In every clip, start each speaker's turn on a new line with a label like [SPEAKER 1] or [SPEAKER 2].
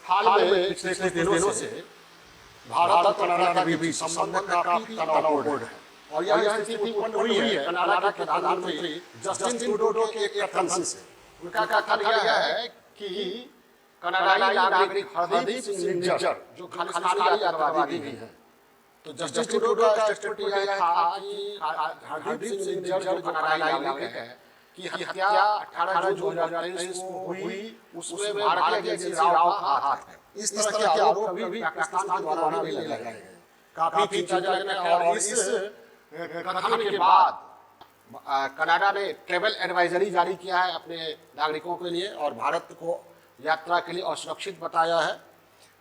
[SPEAKER 1] हाल में पिछले कुछ दिनों से भारत और कनाडा के बीच संबंध काफी तनावपूर्ण है और यह स्थिति उत्पन्न हुई है कनाडा के प्रधानमंत्री जस्टिन ट्रूडो के एक कथन से। उनका कथन यह है कि कनाडाई नागरिक हरदीप सिंह निज्जर जो खालिस्तानी आतंकवादी भी हैं, तो जस्टिन ट्रूडो का स्टेटमेंट यह था कि हरदीप सिंह निज्जर जो कनाडाई नागरिक है की हत्या 18 जून 2023 को हुई, उसमें भारतीय एजेंसी राव का हाथ है। इस तरह के आरोप भी पाकिस्तान के द्वारा भी लगाए गए हैं। काफी चिंताजनक है और इस कथन के बाद कनाडा ने ट्रैवल एडवाइजरी जारी किया है अपने नागरिकों के लिए और भारत को यात्रा के लिए असुरक्षित बताया है।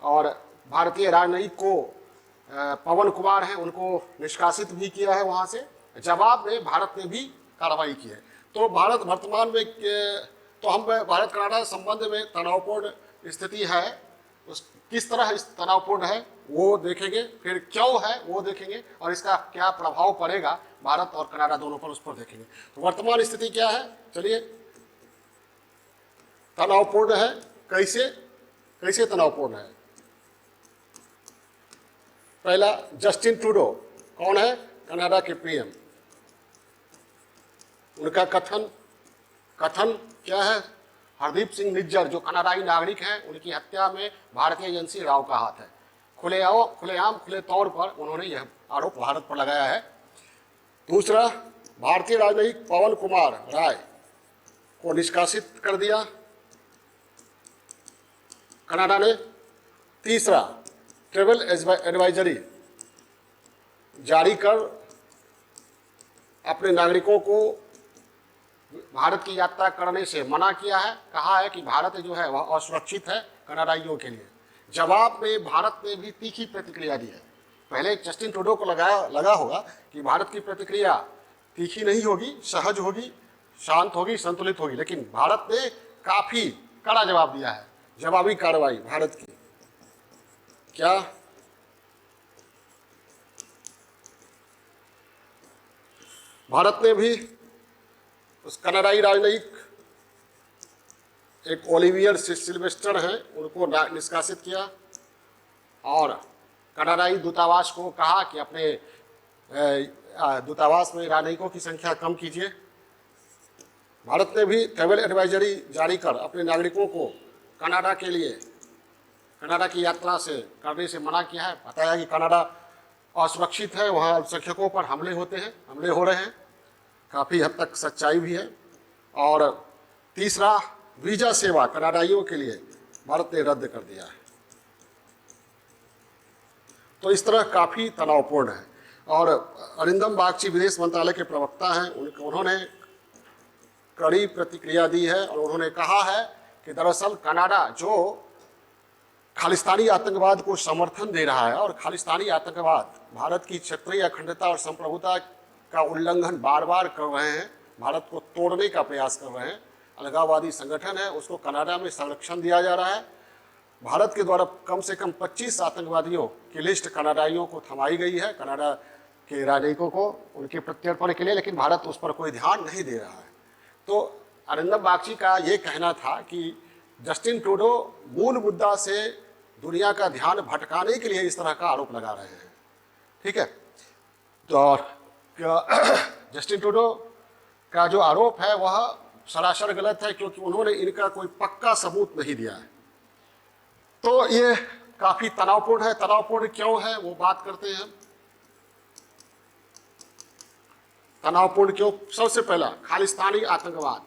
[SPEAKER 1] और भारतीय राजनयिक को पवन कुमार हैं उनको निष्कासित भी किया है वहाँ से। जवाब में भारत ने भी कार्रवाई की है। तो भारत वर्तमान में हम भारत कनाडा संबंध में तनावपूर्ण स्थिति है, किस तरह इस तनावपूर्ण है वो देखेंगे, फिर क्यों है वो देखेंगे और इसका क्या प्रभाव पड़ेगा भारत और कनाडा दोनों पर, उस पर देखेंगे। तो वर्तमान स्थिति क्या है, चलिए। तनावपूर्ण है, कैसे तनावपूर्ण है। पहला, जस्टिन ट्रूडो कौन है, कनाडा के पीएम। उनका कथन क्या है, हरदीप सिंह निज्जर जो कनाडाई नागरिक हैं उनकी हत्या में भारतीय एजेंसी राव का हाथ है। खुले तौर पर उन्होंने यह आरोप भारत पर लगाया है। दूसरा, भारतीय राजनयिक पवन कुमार राय को निष्कासित कर दिया कनाडा ने। तीसरा, ट्रैवल एडवाइजरी जारी कर अपने नागरिकों को भारत की यात्रा करने से मना किया है। कहा है कि भारत जो है वह असुरक्षित है कनाडाइयों के लिए। जवाब में भारत ने भी तीखी प्रतिक्रिया दी है। पहले जस्टिन ट्रूडो को लगा होगा कि भारत की प्रतिक्रिया तीखी नहीं होगी, सहज होगी, शांत होगी, संतुलित होगी, लेकिन भारत ने काफी कड़ा जवाब दिया है। जवाबी कार्रवाई भारत की क्या, भारत ने भी उस कनाडाई राजनयिक एक ओलिवियर सिल्वेस्टर हैं उनको निष्कासित किया और कनाडाई दूतावास को कहा कि अपने दूतावास में राजनयिकों की संख्या कम कीजिए। भारत ने भी ट्रैवल एडवाइजरी जारी कर अपने नागरिकों को कनाडा की यात्रा करने से मना किया है। बताया कि कनाडा असुरक्षित है, वहाँ अल्पसंख्यकों पर हमले हो रहे हैं। काफ़ी हद तक सच्चाई भी है। और तीसरा, वीज़ा सेवा कनाडाइयों के लिए भारत ने रद्द कर दिया है। तो इस तरह काफ़ी तनावपूर्ण है। और अरिंदम बागची विदेश मंत्रालय के प्रवक्ता हैं, उन्होंने कड़ी प्रतिक्रिया दी है और उन्होंने कहा है कि दरअसल कनाडा जो खालिस्तानी आतंकवाद को समर्थन दे रहा है और खालिस्तानी आतंकवाद भारत की क्षेत्रीय अखंडता और संप्रभुता का उल्लंघन बार बार कर रहे हैं, भारत को तोड़ने का प्रयास कर रहे हैं, अलगाववादी संगठन है, उसको कनाडा में संरक्षण दिया जा रहा है। भारत के द्वारा कम से कम 25 आतंकवादियों की लिस्ट कनाडाइयों को थमाई गई है, कनाडा के राजनयिकों को उनके प्रत्यर्पण के लिए, लेकिन भारत उस पर कोई ध्यान नहीं दे रहा है। तो अरिंदम बागची का ये कहना था कि जस्टिन ट्रूडो मूल मुद्दा से दुनिया का ध्यान भटकाने के लिए इस तरह का आरोप लगा रहे हैं। ठीक है, तो जस्टिन ट्रूडो का जो आरोप है वह सरासर गलत है, क्योंकि उन्होंने इनका कोई पक्का सबूत नहीं दिया है। तो ये काफी तनावपूर्ण है। तनावपूर्ण क्यों है वो बात करते हैं। तनावपूर्ण क्यों, सबसे पहला खालिस्तानी आतंकवाद।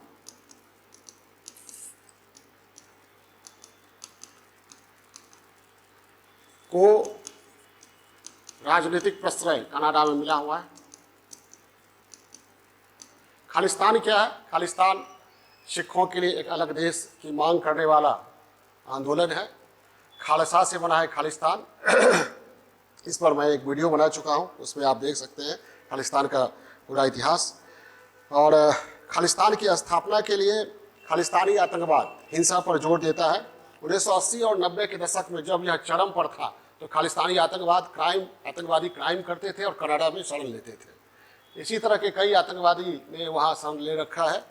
[SPEAKER 1] को राजनीतिक प्रश्रय कनाडा में मिला हुआ है। खालिस्तान क्या है, खालिस्तान सिखों के लिए एक अलग देश की मांग करने वाला आंदोलन है। खालसा से बना है खालिस्तान। इस पर मैं एक वीडियो बना चुका हूं, उसमें आप देख सकते हैं खालिस्तान का पूरा इतिहास। और खालिस्तान की स्थापना के लिए खालिस्तानी आतंकवाद हिंसा पर जोर देता है। 1980 और 90 के दशक में जब यह चरम पर था तो खालिस्तानी आतंकवादी क्राइम करते थे और कनाडा में शरण लेते थे। इसी तरह के कई आतंकवादी ने वहाँ शरण ले रखा है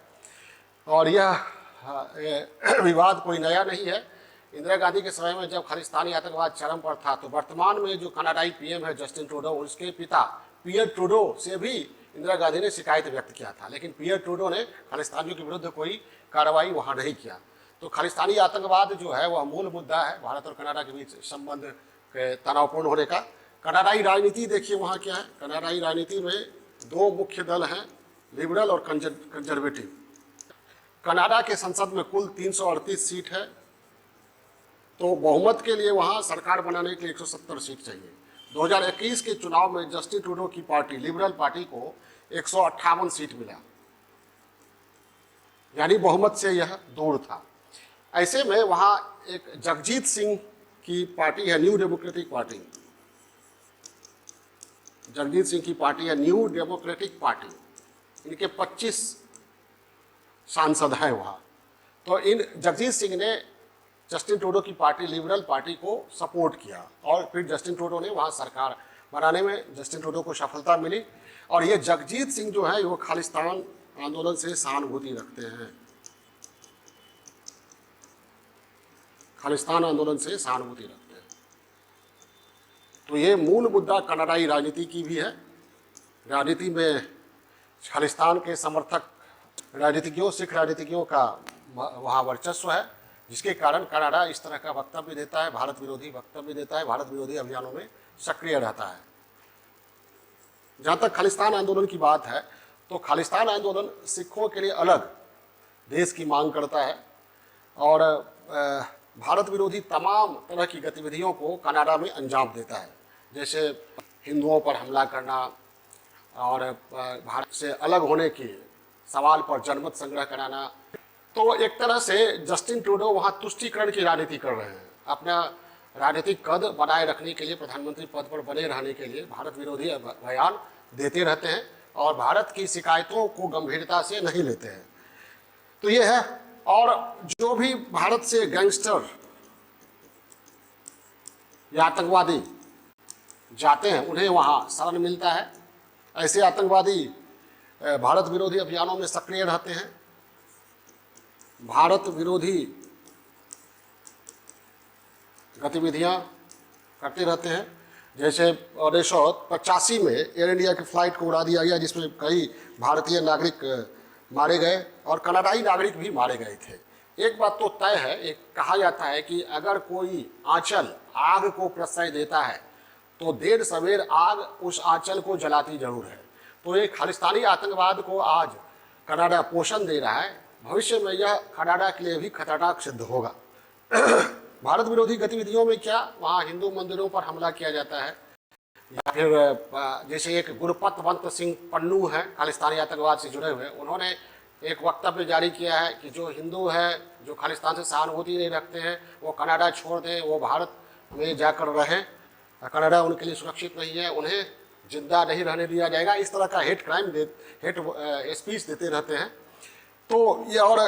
[SPEAKER 1] और यह विवाद कोई नया नहीं है। इंदिरा गांधी के समय में जब खालिस्तानी आतंकवाद चरम पर था, तो वर्तमान में जो कनाडाई पीएम है जस्टिन ट्रूडो, उसके पिता पियर ट्रूडो से भी इंदिरा गांधी ने शिकायत व्यक्त किया था, लेकिन पियर ट्रूडो ने खालिस्तानियों के विरुद्ध कोई कार्रवाई वहां नहीं किया। तो खालिस्तानी आतंकवाद जो है वह मूल मुद्दा है भारत और कनाडा के बीच संबंध के तनावपूर्ण होने का। कनाडाई राजनीति देखिए वहाँ क्या है। कनाडाई राजनीति में दो मुख्य दल हैं, लिबरल और कंजर्वेटिव। कनाडा के संसद में कुल 338 सीट है, तो बहुमत के लिए वहाँ सरकार बनाने के लिए 170 सीट चाहिए। 2021 के चुनाव में जस्टिन ट्रूडो की पार्टी लिबरल पार्टी को 158 सीट मिला, यानी बहुमत से यह दूर था। ऐसे में वहाँ एक जगजीत सिंह की पार्टी है, new democratic party. Jagjit Singh की पार्टी है न्यू डेमोक्रेटिक पार्टी, इनके 25 सांसद हैं वहाँ। तो इन जगजीत सिंह ने जस्टिन ट्रूडो की पार्टी लिबरल पार्टी को सपोर्ट किया और फिर जस्टिन ट्रूडो ने वहाँ सरकार बनाने में जस्टिन ट्रूडो को सफलता मिली। और ये जगजीत सिंह जो है वो खालिस्तान आंदोलन से सहानुभूति रखते हैं, खालिस्तान आंदोलन से सहानुभूति रखते हैं। तो ये मूल मुद्दा कनाडाई राजनीति की भी है। राजनीति में खालिस्तान के समर्थक राजनीतिज्ञों, सिख राजनीतिज्ञों का वहाँ वर्चस्व है, जिसके कारण कनाडा इस तरह का वक्तव्य देता है, भारत विरोधी वक्तव्य देता है, भारत विरोधी अभियानों में सक्रिय रहता है। जहाँ तक खालिस्तान आंदोलन की बात है, तो खालिस्तान आंदोलन सिखों के लिए अलग देश की मांग करता है और भारत विरोधी तमाम तरह की गतिविधियों को कनाडा में अंजाम देता है, जैसे हिंदुओं पर हमला करना और भारत से अलग होने के सवाल पर जनमत संग्रह कराना। तो एक तरह से जस्टिन ट्रूडो वहाँ तुष्टीकरण की राजनीति कर रहे हैं, अपना राजनीतिक कद बनाए रखने के लिए, प्रधानमंत्री पद पर बने रहने के लिए भारत विरोधी बयान देते रहते हैं और भारत की शिकायतों को गंभीरता से नहीं लेते हैं। तो ये है। और जो भी भारत से गैंगस्टर या आतंकवादी जाते हैं उन्हें वहाँ शरण मिलता है। ऐसे आतंकवादी भारत विरोधी अभियानों में सक्रिय रहते हैं, भारत विरोधी गतिविधियां करते रहते हैं। जैसे 1985 में एयर इंडिया की फ्लाइट को उड़ा दिया गया, जिसमें कई भारतीय नागरिक मारे गए और कनाडाई नागरिक भी मारे गए थे। एक बात तो तय है, एक कहा जाता है कि अगर कोई आंचल आग को प्रश्रय देता है तो देर सवेर आग उस आंचल को जलाती जरूर है। तो ये खालिस्तानी आतंकवाद को आज कनाडा पोषण दे रहा है, भविष्य में यह कनाडा के लिए भी खतरनाक सिद्ध होगा। भारत विरोधी गतिविधियों में क्या, वहाँ हिंदू मंदिरों पर हमला किया जाता है, या फिर जैसे एक गुरपतवंत सिंह पन्नू हैं खालिस्तानी आतंकवाद से जुड़े हुए, उन्होंने एक वक्तव्य जारी किया है कि जो हिंदू है, जो खालिस्तान से सहानुभूति नहीं रखते हैं, वो कनाडा छोड़ दें, वो भारत में जाकर रहें, कनाडा उनके लिए सुरक्षित नहीं है, उन्हें जिंदा नहीं रहने दिया जाएगा। इस तरह का हेट स्पीच देते रहते हैं। तो ये और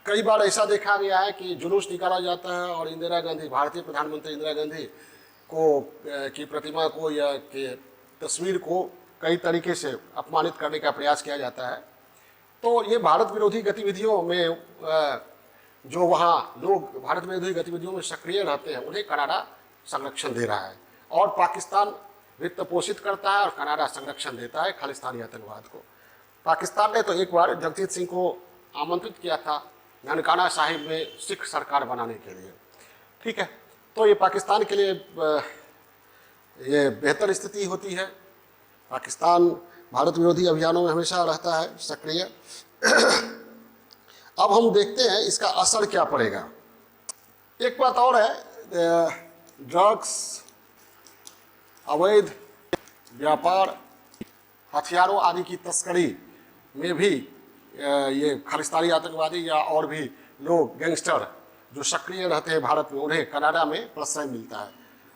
[SPEAKER 1] कई बार ऐसा देखा गया है कि जुलूस निकाला जाता है और इंदिरा गांधी, भारतीय प्रधानमंत्री इंदिरा गांधी को की प्रतिमा को या के तस्वीर को कई तरीके से अपमानित करने का प्रयास किया जाता है। तो ये भारत विरोधी गतिविधियों में जो वहाँ लोग भारत विरोधी गतिविधियों में सक्रिय रहते हैं उन्हें कनाडा संरक्षण दे रहा है और पाकिस्तान वित्त पोषित करता है और कनाडा संरक्षण देता है खालिस्तानी आतंकवाद को। पाकिस्तान ने तो एक बार जगजीत सिंह को आमंत्रित किया था ननकाना साहिब में सिख सरकार बनाने के लिए, ठीक है। तो ये पाकिस्तान के लिए ये बेहतर स्थिति होती है। पाकिस्तान भारत विरोधी अभियानों में हमेशा रहता है सक्रिय। अब हम देखते हैं इसका असर क्या पड़ेगा। एक बात और है, ड्रग्स, अवैध व्यापार, हथियारों आदि की तस्करी में भी ये खालिस्तानी आतंकवादी या और भी लोग गैंगस्टर जो सक्रिय रहते हैं भारत में, उन्हें कनाडा में प्रश्रय मिलता है।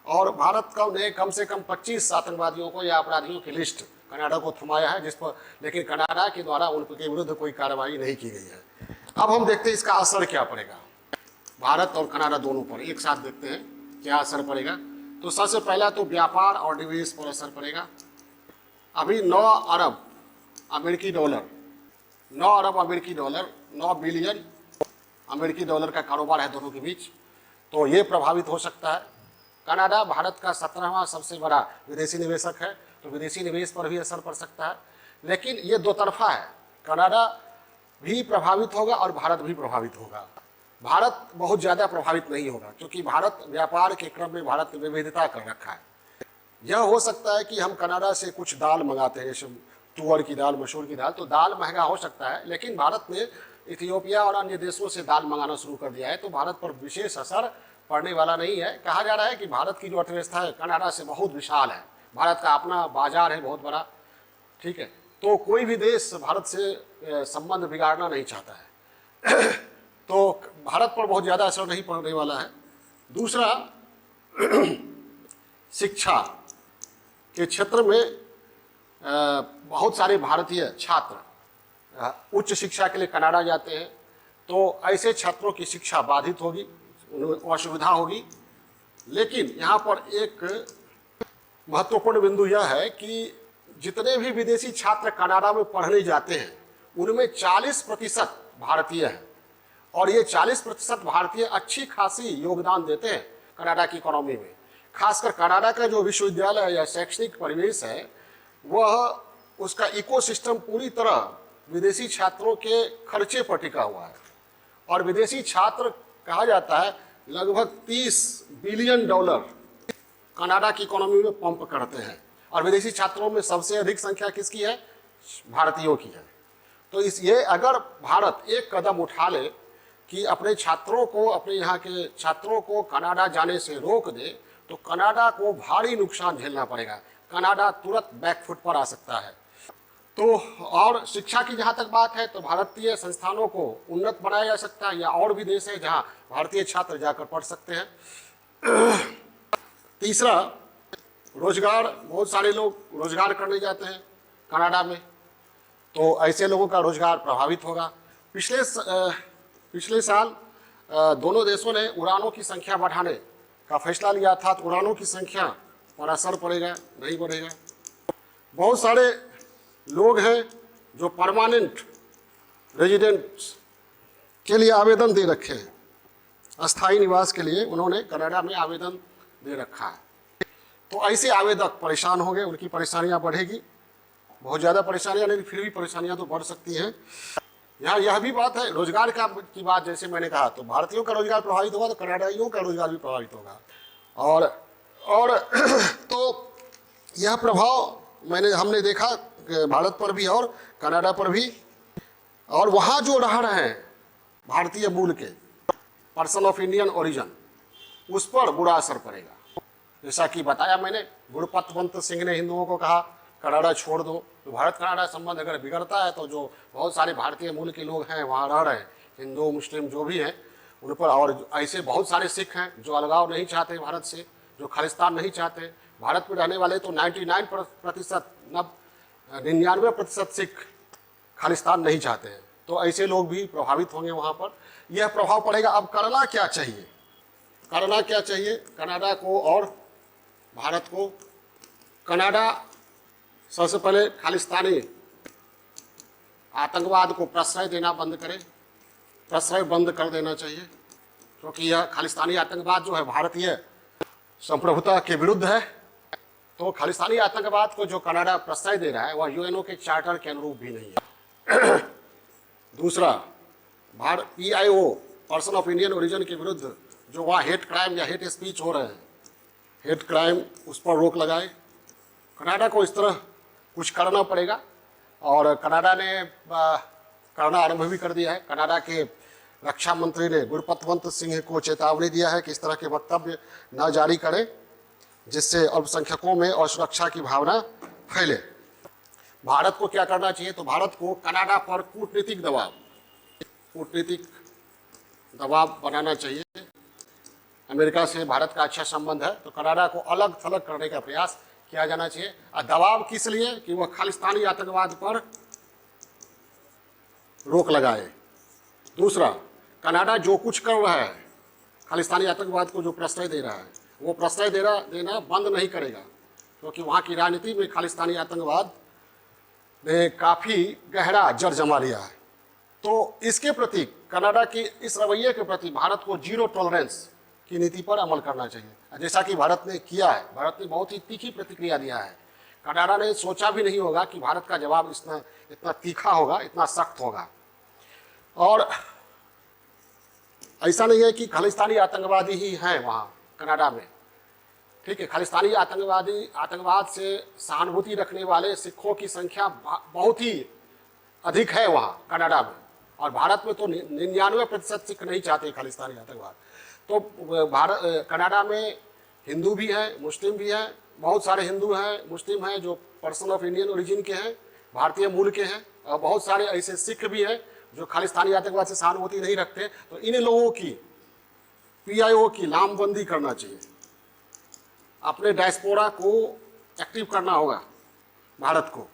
[SPEAKER 1] और भारत ने कम से कम 25 आतंकवादियों को या अपराधियों की लिस्ट कनाडा को थमाया है, जिस पर लेकिन कनाडा के द्वारा उनके विरुद्ध कोई कार्रवाई नहीं की गई है। अब हम देखते हैं इसका असर क्या पड़ेगा भारत और कनाडा दोनों पर। एक साथ देखते हैं क्या असर पड़ेगा। तो सबसे पहला तो व्यापार और निवेश पर असर पड़ेगा। अभी 9 अरब अमेरिकी डॉलर 9 बिलियन अमेरिकी डॉलर का कारोबार है दोनों के बीच। तो ये प्रभावित हो सकता है। कनाडा भारत का 17वां सबसे बड़ा विदेशी निवेशक है, तो विदेशी निवेश पर भी असर पड़ सकता है। लेकिन ये दो तरफा है, कनाडा भी प्रभावित होगा और भारत भी प्रभावित होगा। भारत बहुत ज़्यादा प्रभावित नहीं होगा, क्योंकि भारत व्यापार के क्रम में भारत ने विविधता कर रखा है। यह हो सकता है कि हम कनाडा से कुछ दाल मंगाते हैं, जैसे तुअर की दाल, मसूर की दाल, तो दाल महंगा हो सकता है, लेकिन भारत ने इथियोपिया और अन्य देशों से दाल मंगाना शुरू कर दिया है, तो भारत पर विशेष असर पड़ने वाला नहीं है। कहा जा रहा है कि भारत की जो अर्थव्यवस्था है कनाडा से बहुत विशाल है, भारत का अपना बाजार है बहुत बड़ा, ठीक है, तो कोई भी देश भारत से संबंध बिगाड़ना नहीं चाहता है तो भारत पर बहुत ज़्यादा असर नहीं पड़ने वाला है। दूसरा, शिक्षा के क्षेत्र में बहुत सारे भारतीय छात्र उच्च शिक्षा के लिए कनाडा जाते हैं, तो ऐसे छात्रों की शिक्षा बाधित होगी, उन्हें असुविधा होगी। लेकिन यहाँ पर एक महत्वपूर्ण बिंदु यह है कि जितने भी विदेशी छात्र कनाडा में पढ़ने जाते हैं उनमें 40% भारतीय हैं, और ये 40% भारतीय अच्छी खासी योगदान देते हैं कनाडा की इकोनॉमी में। खासकर कनाडा का जो विश्वविद्यालय या शैक्षणिक परिवेश है, वह उसका इकोसिस्टम पूरी तरह विदेशी छात्रों के खर्चे पर टिका हुआ है, और विदेशी छात्र कहा जाता है लगभग $30 बिलियन कनाडा की इकोनॉमी में पंप करते हैं, और विदेशी छात्रों में सबसे अधिक संख्या किसकी है? भारतीयों की है। तो ये अगर भारत एक कदम उठा ले कि अपने छात्रों को, अपने यहाँ के छात्रों को कनाडा जाने से रोक दे, तो कनाडा को भारी नुकसान झेलना पड़ेगा, कनाडा तुरंत बैकफुट पर आ सकता है। तो और शिक्षा की जहाँ तक बात है, तो भारतीय संस्थानों को उन्नत बनाया जा सकता है, या और भी देश है जहाँ भारतीय छात्र जाकर पढ़ सकते हैं। तीसरा, रोजगार, बहुत सारे लोग रोजगार करने जाते हैं कनाडा में, तो ऐसे लोगों का रोजगार प्रभावित होगा। पिछले साल दोनों देशों ने उड़ानों की संख्या बढ़ाने का फैसला लिया था, तो उड़ानों की संख्या पर असर पड़ेगा, नहीं बढ़ेगा। बहुत सारे लोग हैं जो परमानेंट रेजिडेंट्स के लिए आवेदन दे रखे हैं, अस्थायी निवास के लिए उन्होंने कनाडा में आवेदन दे रखा है। तो ऐसे आवेदक परेशान होंगे, उनकी परेशानियां बढ़ेगी, बहुत ज़्यादा परेशानियां नहीं, फिर भी परेशानियां तो बढ़ सकती हैं। यहाँ यह भी बात है, रोजगार की बात जैसे मैंने कहा, तो भारतीयों का रोजगार प्रभावित होगा तो कनाडाइयों का रोजगार भी प्रभावित होगा। और तो यह प्रभाव हमने देखा भारत पर भी और कनाडा पर भी, और वहाँ जो रह रहे हैं भारतीय मूल के, पर्सन ऑफ इंडियन ओरिजिन, उस पर बुरा असर पड़ेगा। जैसा कि बताया मैंने, गुरुपतवंत सिंह ने हिंदुओं को कहा कनाडा छोड़ दो, तो भारत कनाडा संबंध अगर बिगड़ता है तो जो बहुत सारे भारतीय मूल के लोग हैं वहाँ रह रहे हैं, हिंदू मुस्लिम जो भी हैं उन पर, और ऐसे बहुत सारे सिख हैं जो अलगाव नहीं चाहते भारत से, जो खालिस्तान नहीं चाहते। भारत में रहने वाले तो 99% सिख खालिस्तान नहीं चाहते हैं, तो ऐसे लोग भी प्रभावित होंगे वहाँ पर, यह प्रभाव पड़ेगा। अब करना क्या चाहिए? करना क्या चाहिए कनाडा को और भारत को? कनाडा सबसे पहले खालिस्तानी आतंकवाद को प्रश्रय देना बंद करे, प्रश्रय बंद कर देना चाहिए, क्योंकि यह खालिस्तानी आतंकवाद जो है भारतीय संप्रभुता के विरुद्ध है। तो खालिस्तानी आतंकवाद को जो कनाडा प्रश्रय दे रहा है वह यूएनओ के चार्टर के अनुरूप भी नहीं है। दूसरा, PIO, person of Indian origin के विरुद्ध जो वहाँ हेट क्राइम या हेट स्पीच हो रहे हैं, हेट क्राइम, उस पर रोक लगाए। कनाडा को इस तरह कुछ करना पड़ेगा, और कनाडा ने करना आरंभ भी कर दिया है। कनाडा के रक्षा मंत्री ने गुरुपतवंत सिंह को चेतावनी दिया है कि इस तरह के वक्तव्य न जारी करें जिससे अल्पसंख्यकों में असुरक्षा की भावना फैले। भारत को क्या करना चाहिए? तो भारत को कनाडा पर कूटनीतिक दबाव बनाना चाहिए। अमेरिका से भारत का अच्छा संबंध है, तो कनाडा को अलग थलग करने का प्रयास किया जाना चाहिए। और दबाव किस लिए? कि वह खालिस्तानी आतंकवाद पर रोक लगाए। दूसरा, कनाडा जो कुछ कर रहा है, खालिस्तानी आतंकवाद को जो प्रश्रय दे रहा है, वो प्रश्रय देना बंद नहीं करेगा, क्योंकि वहाँ की राजनीति में खालिस्तानी आतंकवाद ने काफ़ी गहरा जड़ जमा लिया है। तो इसके प्रति, कनाडा के इस रवैये के प्रति भारत को जीरो टॉलरेंस की नीति पर अमल करना चाहिए, जैसा कि भारत ने किया है। भारत ने बहुत ही तीखी प्रतिक्रिया दिया है। कनाडा ने सोचा भी नहीं होगा कि भारत का जवाब इतना तीखा होगा, इतना सख्त होगा। और ऐसा नहीं है कि खालिस्तानी आतंकवादी ही हैं वहाँ कनाडा में, ठीक है। खालिस्तानी आतंकवाद से सहानुभूति रखने वाले सिखों की संख्या बहुत ही अधिक है वहाँ कनाडा में, और भारत में तो 99% सिख नहीं चाहते खालिस्तानी आतंकवाद। तो कनाडा में हिंदू भी हैं, मुस्लिम भी हैं, बहुत सारे हिंदू हैं, मुस्लिम हैं जो पर्सन ऑफ इंडियन ओरिजिन के हैं, भारतीय मूल के हैं, और बहुत सारे ऐसे सिख भी हैं जो खालिस्तानी आतंकवाद से सहानुभूति नहीं रखते। तो इन लोगों की PIO की लामबंदी करना चाहिए, अपने डायस्पोरा को एक्टिव करना होगा भारत को,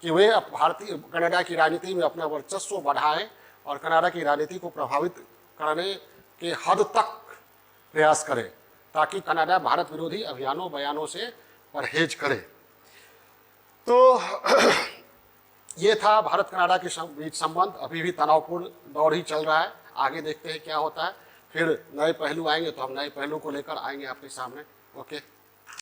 [SPEAKER 1] कि वे भारतीय कनाडा की राजनीति में अपना वर्चस्व बढ़ाएं और कनाडा की राजनीति को प्रभावित करने के हद तक प्रयास करें, ताकि कनाडा भारत विरोधी अभियानों बयानों से परहेज करे। तो ये था भारत कनाडा के बीच संबंध। अभी भी तनावपूर्ण दौर ही चल रहा है, आगे देखते हैं क्या होता है। फिर नए पहलू आएंगे तो हम नए पहलू को लेकर आएंगे आपके सामने। ओके।